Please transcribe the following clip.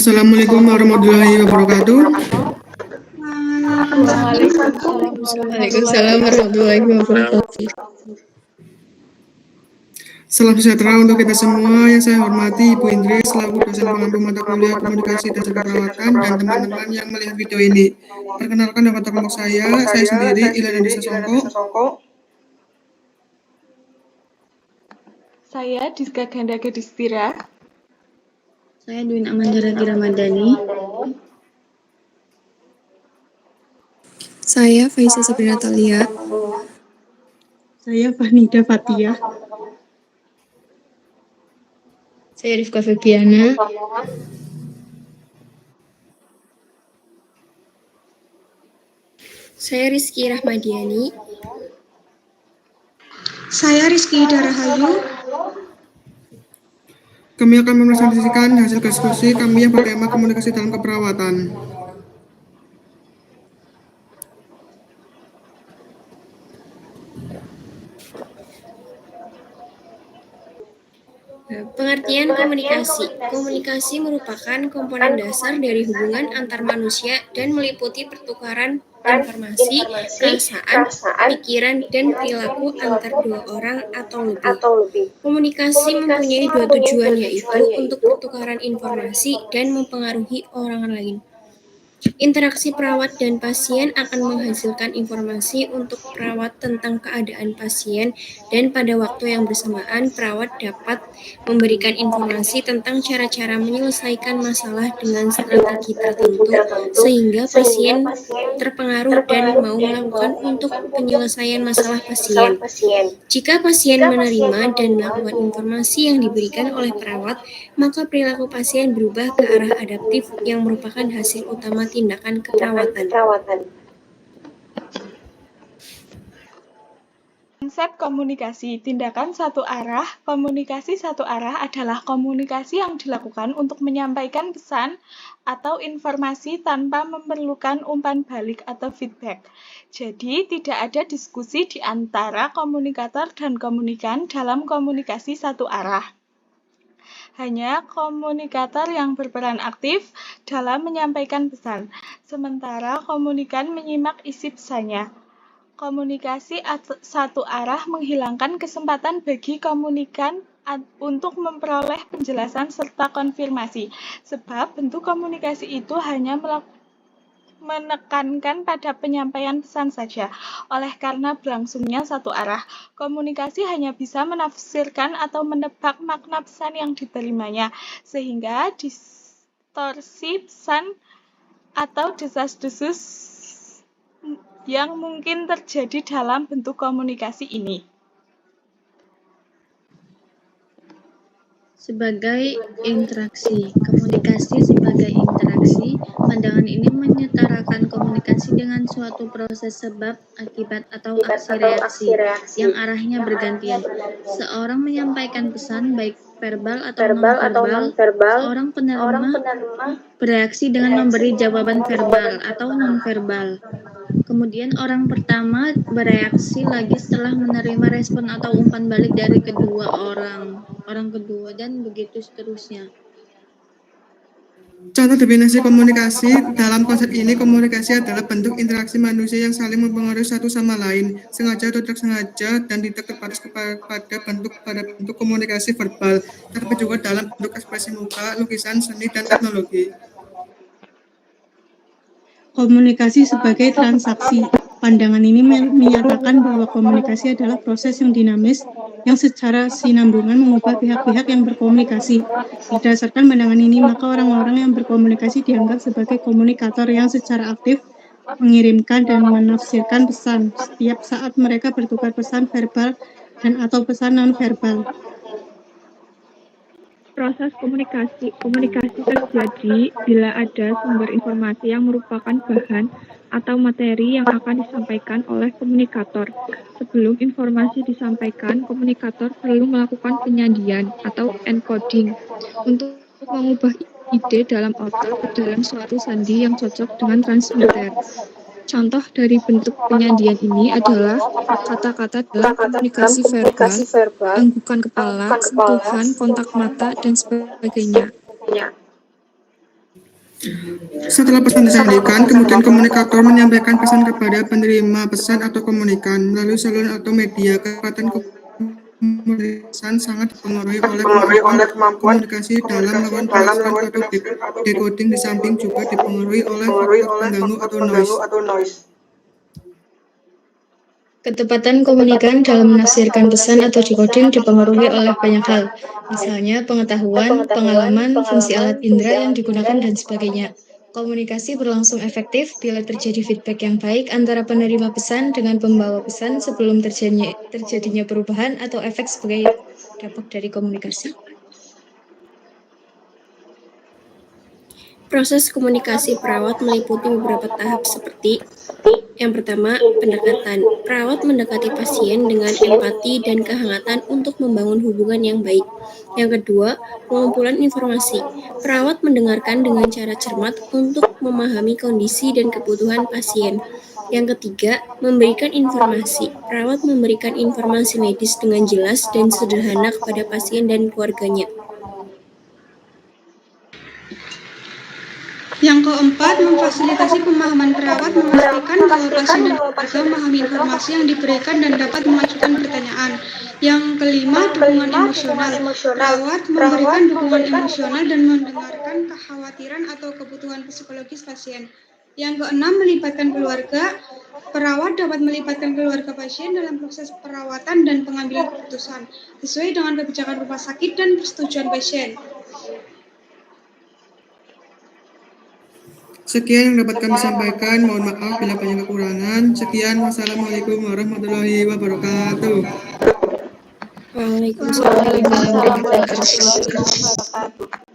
Assalamualaikum warahmatullahi wabarakatuh. Waalaikumsalam warahmatullahi wabarakatuh. Salam sejahtera untuk kita semua. Yang saya hormati Ibu Indri selaku dosen pengampu mata kuliah komunikasi dan keperawatan dan teman-teman yang melihat video ini. Perkenalkan nama kelompok saya sendiri Ilan Andisa Songko. Saya Diska Ganda Gadistira. Saya Dwin Amandara Ramadhani. Saya Faisa Sabrina Talia. Saya Fahnida Fatia. Saya Rifka Febiana. Saya Rizky Rahmadiani. Saya Rizky Darahayu. Kami akan mempresentasikan hasil diskusi kami yang bertema komunikasi dalam keperawatan. Pengertian komunikasi. Komunikasi merupakan komponen dasar dari hubungan antar manusia dan meliputi pertukaran informasi, perasaan, pikiran, dan perilaku antar dua orang atau lebih. Komunikasi mempunyai dua tujuan, yaitu untuk pertukaran informasi dan mempengaruhi orang lain. Interaksi perawat dan pasien akan menghasilkan informasi untuk perawat tentang keadaan pasien, dan pada waktu yang bersamaan perawat dapat memberikan informasi tentang cara-cara menyelesaikan masalah dengan strategi tertentu sehingga pasien terpengaruh dan mau melakukan untuk penyelesaian masalah pasien. Jika pasien menerima dan melakukan informasi yang diberikan oleh perawat, maka perilaku pasien berubah ke arah adaptif yang merupakan hasil utama tindakan keperawatan. Konsep komunikasi, tindakan satu arah. Komunikasi satu arah adalah komunikasi yang dilakukan untuk menyampaikan pesan atau informasi tanpa memerlukan umpan balik atau feedback. Jadi, tidak ada diskusi di antara komunikator dan komunikan dalam komunikasi satu arah. Hanya komunikator yang berperan aktif dalam menyampaikan pesan, sementara komunikan menyimak isi pesannya. Komunikasi satu arah menghilangkan kesempatan bagi komunikan untuk memperoleh penjelasan serta konfirmasi, sebab bentuk komunikasi itu hanya menekankan pada penyampaian pesan saja. Oleh karena berlangsungnya satu arah, komunikasi hanya bisa menafsirkan atau menebak makna pesan yang diterimanya, sehingga distorsi pesan atau desas-desus yang mungkin terjadi dalam bentuk komunikasi ini. Sebagai interaksi, komunikasi sebagai interaksi, pandangan ini menyetarakan komunikasi dengan suatu proses sebab, akibat, atau aksi-reaksi yang arahnya bergantian. Seorang menyampaikan pesan baik verbal atau non-verbal, seorang penerima bereaksi dengan memberi jawaban verbal atau non-verbal. Kemudian orang pertama bereaksi lagi setelah menerima respon atau umpan balik dari kedua orang kedua, dan begitu seterusnya. Contoh definisi komunikasi. Dalam konsep ini, komunikasi adalah bentuk interaksi manusia yang saling mempengaruhi satu sama lain, sengaja atau tidak sengaja, dan tidak terbatas pada bentuk komunikasi verbal, tapi juga dalam bentuk ekspresi muka, lukisan, seni, dan teknologi. Komunikasi sebagai transaksi. Pandangan ini menyatakan bahwa komunikasi adalah proses yang dinamis yang secara sinambungan mengubah pihak-pihak yang berkomunikasi. Berdasarkan pandangan ini, maka orang-orang yang berkomunikasi dianggap sebagai komunikator yang secara aktif mengirimkan dan menafsirkan pesan setiap saat mereka bertukar pesan verbal dan atau pesan non-verbal. Proses komunikasi terjadi bila ada sumber informasi yang merupakan bahan atau materi yang akan disampaikan oleh komunikator. Sebelum informasi disampaikan, komunikator perlu melakukan penyandian atau encoding untuk mengubah ide dalam otak ke dalam suatu sandi yang cocok dengan transmitter. Contoh dari bentuk penyandian ini adalah kata-kata dalam komunikasi verbal, anggukan kepala, sentuhan, kontak mata, dan sebagainya. Setelah pesan disampaikan, kemudian komunikator menyampaikan pesan kepada penerima pesan atau komunikan melalui saluran atau media. Kecepatan komunikasi sangat dipengaruhi oleh kemampuan komunikasi dalam melakukan transkripsi atau decoding. Di samping juga dipengaruhi oleh faktor pengganggu atau noise. Ketepatan komunikan dalam menafsirkan pesan atau decoding dipengaruhi oleh banyak hal, misalnya pengetahuan, pengalaman, fungsi alat indera yang digunakan, dan sebagainya. Komunikasi berlangsung efektif bila terjadi feedback yang baik antara penerima pesan dengan pembawa pesan sebelum terjadinya perubahan atau efek sebagai dampak dari komunikasi. Proses komunikasi perawat meliputi beberapa tahap seperti: yang pertama, pendekatan. Perawat mendekati pasien dengan empati dan kehangatan untuk membangun hubungan yang baik. Yang kedua, pengumpulan informasi. Perawat mendengarkan dengan cara cermat untuk memahami kondisi dan kebutuhan pasien. Yang ketiga, memberikan informasi. Perawat memberikan informasi medis dengan jelas dan sederhana kepada pasien dan keluarganya. Yang keempat, memfasilitasi pemahaman perawat, memastikan bahwa pasien dan keluarga memahami informasi yang diberikan dan dapat mengajukan pertanyaan. Yang kelima, dukungan emosional. Perawat memberikan dukungan emosional dan mendengarkan kekhawatiran atau kebutuhan psikologis pasien. Yang keenam, melibatkan keluarga. Perawat dapat melibatkan keluarga pasien dalam proses perawatan dan pengambilan keputusan, sesuai dengan kebijakan rumah sakit dan persetujuan pasien. Sekian yang dapat kami sampaikan. Mohon maaf bila banyak kekurangan. Sekian, wassalamualaikum warahmatullahi wabarakatuh. Waalaikumsalam warahmatullahi wabarakatuh.